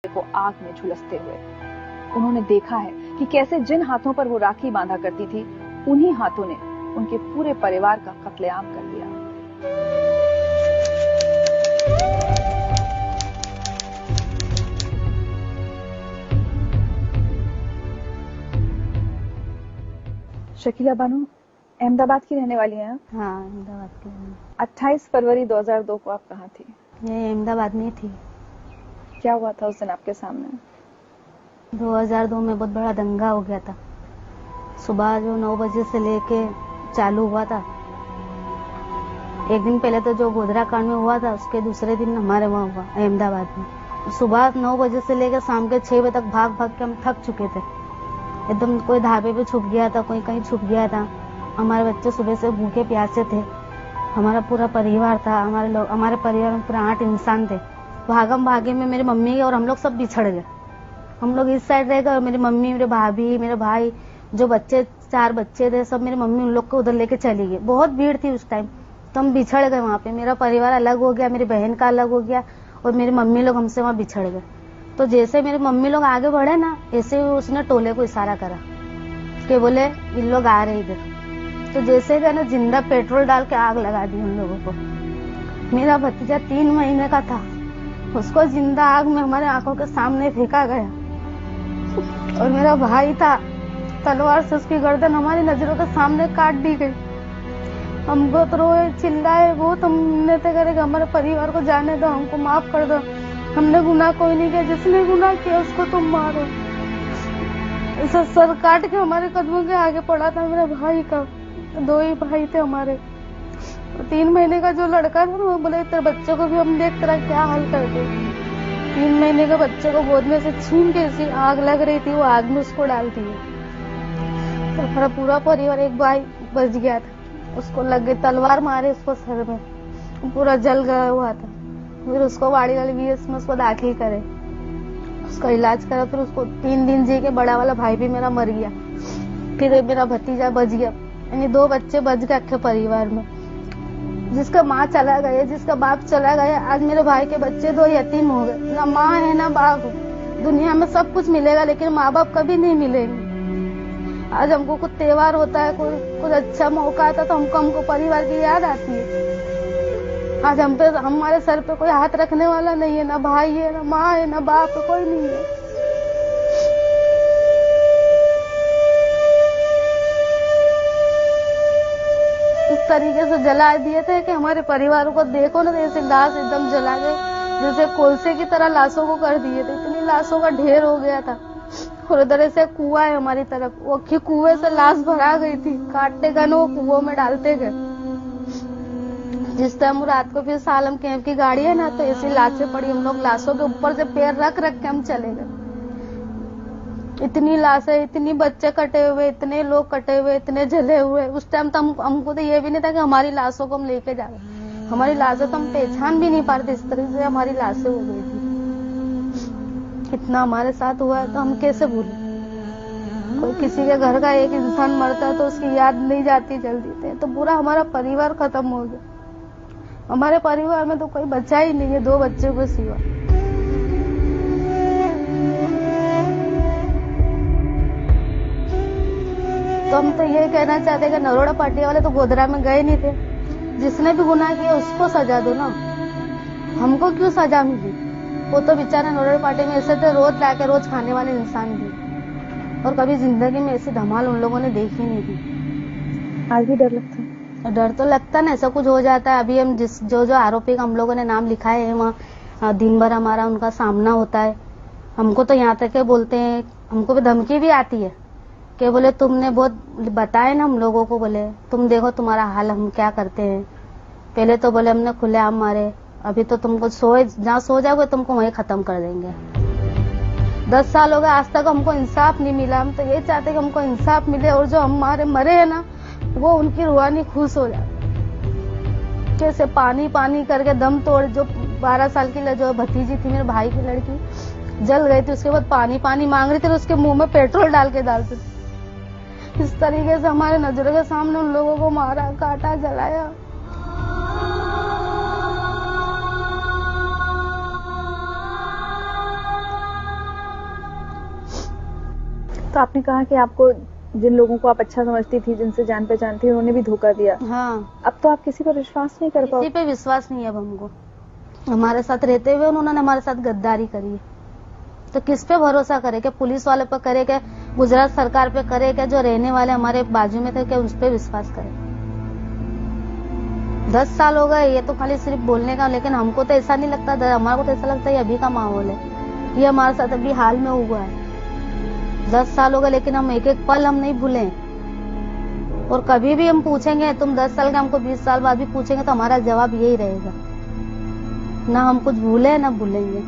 को आग में झुलसते हुए। उन्होंने देखा है कि कैसे जिन हाथों पर वो राखी बांधा करती थी, उन्हीं हाथों ने उनके पूरे परिवार का कत्लेआम कर दिया। शकीला बानो अहमदाबाद की रहने वाली हैं? हाँ, अहमदाबाद की। 28 फरवरी 2002 को आप कहाँ थी? ये अहमदाबाद में थी। क्या हुआ था उस दिन आपके सामने? 2002 में बहुत बड़ा दंगा हो गया था। सुबह जो 9 बजे से लेके चालू हुआ था। एक दिन पहले तो जो गोधरा कांड में हुआ था, उसके दूसरे दिन हमारे वहाँ हुआ अहमदाबाद में। सुबह 9 बजे से लेकर शाम के 6 बजे तक भाग भाग के हम थक चुके थे। एकदम कोई ढाबे पे छुप गया था, कोई कहीं छुप गया था। हमारे बच्चे सुबह से भूखे प्यासे थे। हमारा पूरा परिवार था, हमारे परिवार में पूरा 8 इंसान थे। भागम भागे में मेरी मम्मी और हम लोग सब बिछड़ गए। हम लोग इस साइड रह गए और मेरी मम्मी, मेरे भाभी, मेरे भाई, जो बच्चे 4 बच्चे थे, सब मेरी मम्मी उन लोग को उधर लेके चली गई। बहुत भीड़ थी उस टाइम, तो हम बिछड़ गए वहाँ पे। मेरा परिवार अलग हो गया, मेरी बहन का अलग हो गया और मेरी मम्मी लोग हमसे वहाँ बिछड़ गए। तो जैसे मेरी मम्मी लोग आगे बढ़े ना, ऐसे उसने टोले को इशारा करा कि बोले इन लोग आ रहे इधर। तो जैसे कि ना जिंदा पेट्रोल डाल के आग लगा दी उन लोगों को। मेरा भतीजा 3 महीने का था, उसको जिंदा आग में हमारे आंखों के सामने फेंका गया। और मेरा भाई था, तलवार से उसकी गर्दन हमारी नजरों के सामने काट दी गई। हम बहुत रोए, चिल्लाए, बहुत हमने तो करे कि हमारे परिवार को जाने दो, हमको माफ कर दो, हमने गुनाह कोई नहीं किया, जिसने गुनाह किया उसको तुम मारो। ऐसा सर काट के हमारे कदमों के आगे पड़ा था मेरे भाई का। 2 ही भाई थे हमारे। 3 महीने का जो लड़का था ना, वो बोले तेरे बच्चे को भी हम देख तेरा क्या हाल कर दे। 3 महीने का बच्चे को गोद में से छीन के ऐसी आग लग रही थी, वो आग में उसको डाल दी। तो हमारा पूरा परिवार, एक भाई बच गया था, उसको लग गई तलवार, मारे उसको सर में, पूरा जल गया हुआ था। फिर उसको वाड़ी वाली VS में उसको दाखिल करे, उसका इलाज करा। फिर उसको 3 दिन जी के बड़ा वाला भाई भी मेरा मर गया। फिर मेरा भतीजा बच गया, यानी 2 बच्चे बच गए अक्खे परिवार में। जिसका माँ चला गया, जिसका बाप चला गया, आज मेरे भाई के बच्चे 2 यतीम हो गए। ना माँ है ना बाप है। दुनिया में सब कुछ मिलेगा लेकिन माँ बाप कभी नहीं मिलेंगे। आज हमको कुछ त्योहार होता है, कुछ अच्छा मौका आता तो हमको परिवार की याद आती है। आज हम पे, हमारे सर पे कोई हाथ रखने वाला नहीं है, ना भाई है, ना माँ है, ना बाप है, कोई नहीं है। इस तरीके से जला दिए थे कि हमारे परिवारों को देखो ना, जैसे लाश एकदम जला गए, जैसे कोलसे की तरह लाशों को कर दिए थे। इतनी लाशों का ढेर हो गया था। और उधर से कुआं है हमारी तरफ, वो कुएं से लाश भरा गई थी। काटते गए ना, वो कुओं में डालते गए। जिस टाइम रात को फिर सालम कैंप की गाड़ी है ना, तो ऐसी लाशें पड़ी, हम लोग लाशों के ऊपर से पैर रख रख के हम चले गए। इतनी लाशें, इतनी बच्चे कटे हुए, इतने लोग कटे हुए, इतने जले हुए। उस टाइम तो हमको तो ये भी नहीं था कि हमारी लाशों को हम लेके जा रहे। हमारी लाशें तो हम पहचान भी नहीं पा रहे थे, इस तरह से हमारी लाशें हो गई थी। इतना हमारे साथ हुआ है तो हम कैसे भूलें। कोई किसी के घर का एक इंसान मरता है तो उसकी याद नहीं जाती जल्दी से। तो पूरा हमारा परिवार खत्म हो गया। हमारे परिवार में तो कोई बचा ही नहीं है, 2 बच्चों को सिवा। तो हम तो ये कहना चाहते हैं कि नरोड़ा पार्टी वाले तो गोधरा में गए नहीं थे। जिसने भी गुनाह किया उसको सजा दो ना, हमको क्यों सजा मिली। वो तो बेचारा नरोड़ा पार्टी में ऐसे थे, रोज लाके रोज खाने वाले इंसान भी, और कभी जिंदगी में ऐसी धमाल उन लोगों ने देखी नहीं थी। आज भी डर लगता है? डर तो लगता ना, ऐसा कुछ हो जाता है। अभी हम जो आरोपी का हम लोगों ने नाम लिखाए हैं, वहाँ दिन भर हमारा उनका सामना होता है। हमको तो यहाँ तक के बोलते हैं, हमको भी धमकी भी आती है कि बोले तुमने बहुत बताए ना हम लोगों को, बोले तुम देखो तुम्हारा हाल हम क्या करते हैं। पहले तो बोले हमने खुलेआम मारे, अभी तो तुमको जहाँ सो जाओगे तुमको वहीं खत्म कर देंगे। 10 साल हो गए, आज तक हमको इंसाफ नहीं मिला। हम तो ये चाहते कि हमको इंसाफ मिले और जो हमारे मरे हैं ना, वो उनकी रूहानी खुश हो जाए। कैसे पानी पानी करके दम तोड़, जो 12 साल की जो भतीजी थी मेरे भाई की लड़की, जल गई थी, उसके बाद पानी पानी मांग रही थी, उसके मुंह में पेट्रोल डाल के डालते थे। इस तरीके से हमारे नजरों के सामने उन लोगों को मारा, काटा, जलाया। तो आपने कहा कि आपको जिन लोगों को आप अच्छा समझती थी, जिनसे जान पहचान थी, उन्होंने भी धोखा दिया। हाँ, अब तो आप किसी पर विश्वास नहीं कर पाओ। किसी पे विश्वास नहीं है अब हमको। हमारे साथ रहते हुए उन्होंने हमारे साथ गद्दारी करी है, तो किस पे भरोसा करे? क्या पुलिस वाले पे करे? क्या गुजरात सरकार पे करे? क्या जो रहने वाले हमारे बाजू में थे, क्या उस पे विश्वास करे? 10 साल हो गए, ये तो खाली सिर्फ बोलने का, लेकिन हमको तो ऐसा नहीं लगता। हमारे को तो ऐसा लगता है ये अभी का माहौल है, ये हमारे साथ अभी हाल में हुआ है। 10 साल हो गए, लेकिन हम एक एक पल हम नहीं भूले। और कभी भी हम पूछेंगे, तुम 10 साल के, हमको 20 साल बाद भी पूछेंगे तो हमारा जवाब यही रहेगा, ना हम कुछ भूले ना भूलेंगे।